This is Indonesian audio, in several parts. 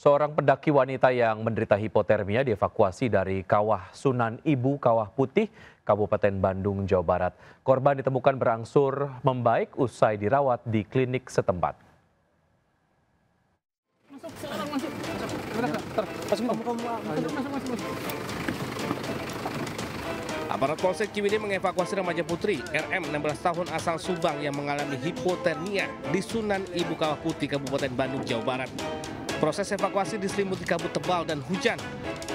Seorang pendaki wanita yang menderita hipotermia dievakuasi dari Kawah Sunan Ibu Kawah Putih, Kabupaten Bandung, Jawa Barat. Korban ditemukan berangsur membaik usai dirawat di klinik setempat. Aparat Polsek Ciwidey mengevakuasi remaja putri RM 16 tahun asal Subang yang mengalami hipotermia di Sunan Ibu Kawah Putih, Kabupaten Bandung, Jawa Barat. Proses evakuasi diselimuti kabut tebal dan hujan.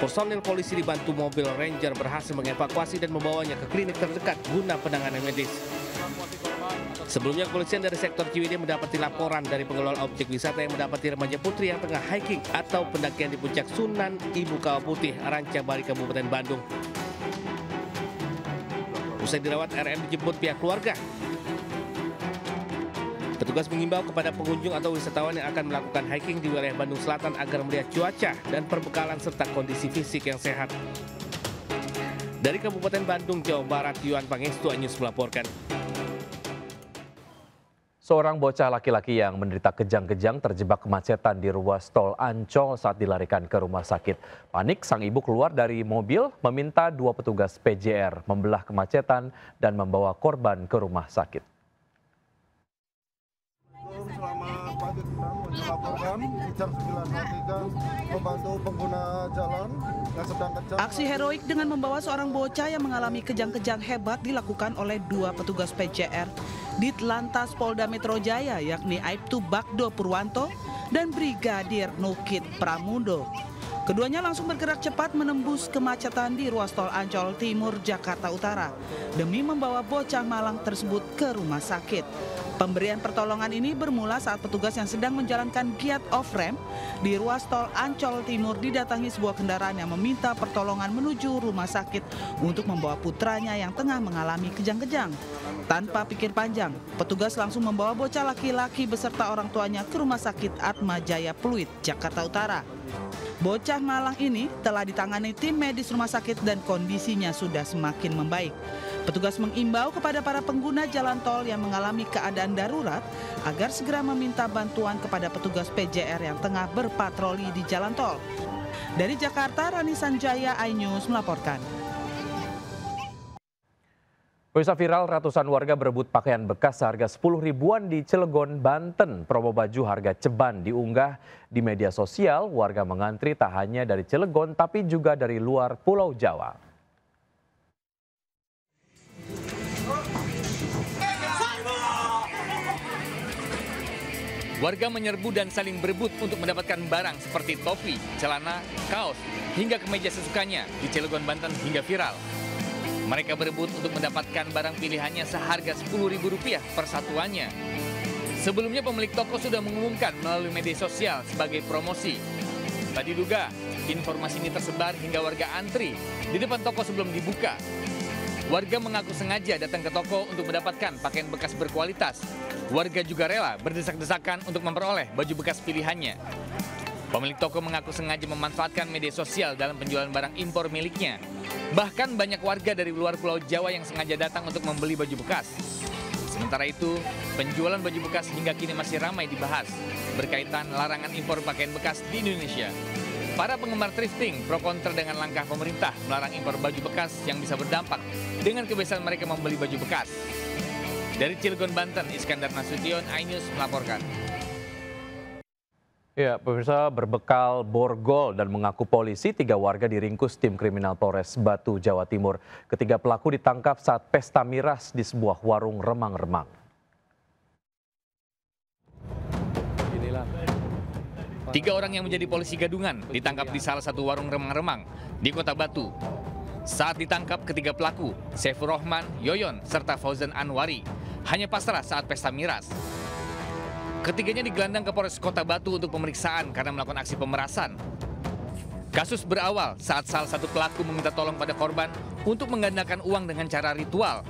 Personil polisi dibantu mobil Ranger berhasil mengevakuasi dan membawanya ke klinik terdekat guna penanganan medis. Sebelumnya, kepolisian dari sektor Ciwidey mendapati laporan dari pengelola objek wisata yang mendapati remaja putri yang tengah hiking atau pendakian di puncak Sunan Ibu Kawah Putih, Rancabali, Kabupaten Bandung. Usai dirawat, RM dijemput pihak keluarga. Petugas mengimbau kepada pengunjung atau wisatawan yang akan melakukan hiking di wilayah Bandung Selatan agar melihat cuaca dan perbekalan serta kondisi fisik yang sehat. Dari Kabupaten Bandung, Jawa Barat, Yuan Pangestu Anyus melaporkan. Seorang bocah laki-laki yang menderita kejang-kejang terjebak kemacetan di ruas tol Ancol saat dilarikan ke rumah sakit. Panik, sang ibu keluar dari mobil meminta dua petugas PJR membelah kemacetan dan membawa korban ke rumah sakit. Selama pagi melaporkan jam 9.03 membantu pengguna jalan yang sedang kejang. Aksi heroik dengan membawa seorang bocah yang mengalami kejang-kejang hebat dilakukan oleh dua petugas PJR di Lantas Polda Metro Jaya, yakni Aibtu Bagdo Purwanto dan Brigadir Nukit Pramudo. Keduanya langsung bergerak cepat menembus kemacetan di ruas tol Ancol Timur, Jakarta Utara demi membawa bocah malang tersebut ke rumah sakit. Pemberian pertolongan ini bermula saat petugas yang sedang menjalankan giat off-ramp di ruas tol Ancol Timur didatangi sebuah kendaraan yang meminta pertolongan menuju rumah sakit untuk membawa putranya yang tengah mengalami kejang-kejang. Tanpa pikir panjang, petugas langsung membawa bocah laki-laki beserta orang tuanya ke Rumah Sakit Atma Jaya Pluit, Jakarta Utara. Bocah malang ini telah ditangani tim medis rumah sakit dan kondisinya sudah semakin membaik. Petugas mengimbau kepada para pengguna jalan tol yang mengalami keadaan darurat agar segera meminta bantuan kepada petugas PJR yang tengah berpatroli di jalan tol. Dari Jakarta, Rani Sanjaya, iNews melaporkan. Pemirsa, viral ratusan warga berebut pakaian bekas seharga 10 ribuan di Cilegon, Banten. Promo baju harga ceban diunggah di media sosial. Warga mengantri tak hanya dari Cilegon tapi juga dari luar Pulau Jawa. Warga menyerbu dan saling berebut untuk mendapatkan barang seperti topi, celana, kaos, hingga kemeja sesukanya di Cilegon, Banten hingga viral. Mereka berebut untuk mendapatkan barang pilihannya seharga Rp10.000 per satuannya. Sebelumnya pemilik toko sudah mengumumkan melalui media sosial sebagai promosi. Tak diduga, informasi ini tersebar hingga warga antri di depan toko sebelum dibuka. Warga mengaku sengaja datang ke toko untuk mendapatkan pakaian bekas berkualitas. Warga juga rela berdesak-desakan untuk memperoleh baju bekas pilihannya. Pemilik toko mengaku sengaja memanfaatkan media sosial dalam penjualan barang impor miliknya. Bahkan banyak warga dari luar Pulau Jawa yang sengaja datang untuk membeli baju bekas. Sementara itu, penjualan baju bekas hingga kini masih ramai dibahas berkaitan larangan impor pakaian bekas di Indonesia. Para penggemar thrifting pro kontra dengan langkah pemerintah melarang impor baju bekas yang bisa berdampak dengan kebiasaan mereka membeli baju bekas. Dari Cilegon, Banten, Iskandar Nasution, iNews melaporkan. Ya, pemirsa, berbekal borgol dan mengaku polisi, 3 warga diringkus tim kriminal Polres Batu, Jawa Timur. Ketiga pelaku ditangkap saat pesta miras di sebuah warung remang-remang. Tiga orang yang menjadi polisi gadungan ditangkap di salah satu warung remang-remang di Kota Batu. Saat ditangkap, ketiga pelaku, Saifur Rahman, Yoyon, serta Fauzan Anwari, hanya pasrah saat pesta miras. Ketiganya digelandang ke Polres Kota Batu untuk pemeriksaan karena melakukan aksi pemerasan. Kasus berawal saat salah satu pelaku meminta tolong pada korban untuk menggandakan uang dengan cara ritual.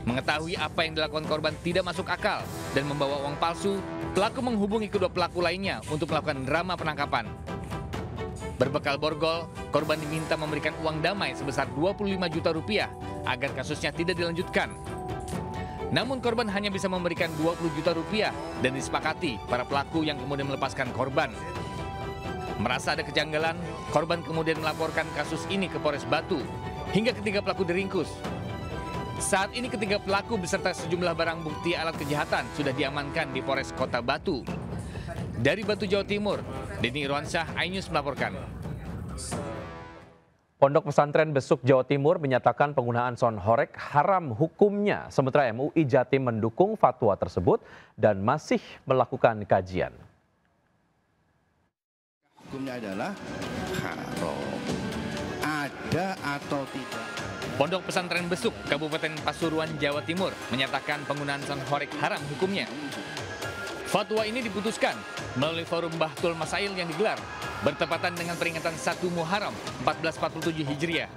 Mengetahui apa yang dilakukan korban tidak masuk akal dan membawa uang palsu, pelaku menghubungi kedua pelaku lainnya untuk melakukan drama penangkapan. Berbekal borgol, korban diminta memberikan uang damai sebesar Rp25 juta agar kasusnya tidak dilanjutkan. Namun korban hanya bisa memberikan Rp20 juta dan disepakati para pelaku yang kemudian melepaskan korban. Merasa ada kejanggalan, korban kemudian melaporkan kasus ini ke Polres Batu, hingga ketiga pelaku diringkus. Saat ini ketiga pelaku beserta sejumlah barang bukti alat kejahatan sudah diamankan di Polres Kota Batu. Dari Batu, Jawa Timur, Denny Irwansyah, iNews melaporkan. Pondok Pesantren Besuk, Jawa Timur menyatakan penggunaan sound horeg haram hukumnya. Sementara MUI Jatim mendukung fatwa tersebut dan masih melakukan kajian. Hukumnya adalah haram. Ada atau tidak? Pondok Pesantren Besuk, Kabupaten Pasuruan, Jawa Timur menyatakan penggunaan sound horeg haram hukumnya. Fatwa ini diputuskan melalui forum Bahtul Masail yang digelar bertepatan dengan peringatan 1 Muharram 1447 Hijriah.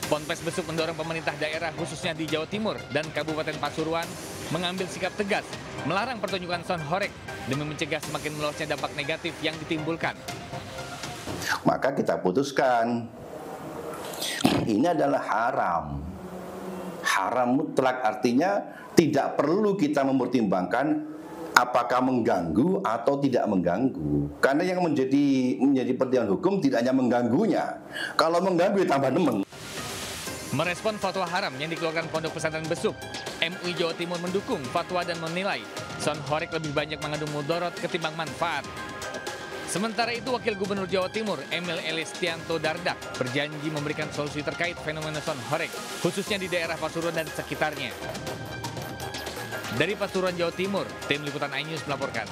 Ponpes Besuk mendorong pemerintah daerah khususnya di Jawa Timur dan Kabupaten Pasuruan mengambil sikap tegas melarang pertunjukan sound horeg demi mencegah semakin meluasnya dampak negatif yang ditimbulkan. Maka kita putuskan ini adalah haram. Haram mutlak artinya tidak perlu kita mempertimbangkan apakah mengganggu atau tidak mengganggu. Karena yang menjadi pertimbangan hukum tidak hanya mengganggunya. Kalau mengganggu tambah nemen. Merespon fatwa haram yang dikeluarkan Pondok Pesantren Besuk, MUI Jawa Timur mendukung fatwa dan menilai sound horeg lebih banyak mengandung mudarat ketimbang manfaat. Sementara itu, Wakil Gubernur Jawa Timur, Emil Elistianto Dardak, berjanji memberikan solusi terkait fenomena sound horeg, khususnya di daerah Pasuruan dan sekitarnya. Dari Pasuruan, Jawa Timur, tim liputan iNews melaporkan.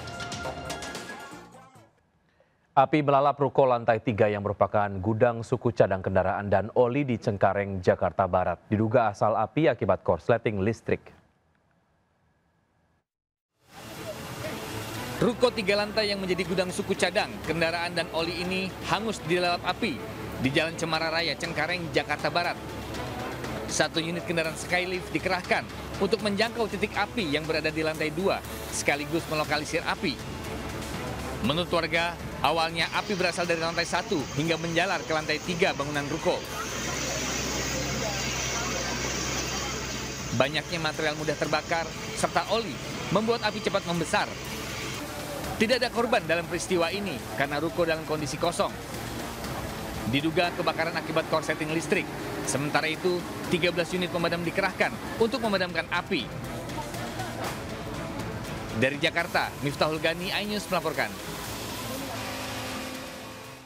Api melalap ruko lantai 3 yang merupakan gudang suku cadang kendaraan dan oli di Cengkareng, Jakarta Barat. Diduga asal api akibat korsleting listrik. Ruko 3 lantai yang menjadi gudang suku cadang, kendaraan dan oli ini hangus dilalap api di Jalan Cemara Raya, Cengkareng, Jakarta Barat. 1 unit kendaraan Skylift dikerahkan untuk menjangkau titik api yang berada di lantai 2, sekaligus melokalisir api. Menurut warga, awalnya api berasal dari lantai 1 hingga menjalar ke lantai 3 bangunan ruko. Banyaknya material mudah terbakar serta oli membuat api cepat membesar. Tidak ada korban dalam peristiwa ini karena ruko dalam kondisi kosong. Diduga kebakaran akibat korsleting listrik. Sementara itu, 13 unit pemadam dikerahkan untuk memadamkan api. Dari Jakarta, Miftahul Gani, iNews melaporkan.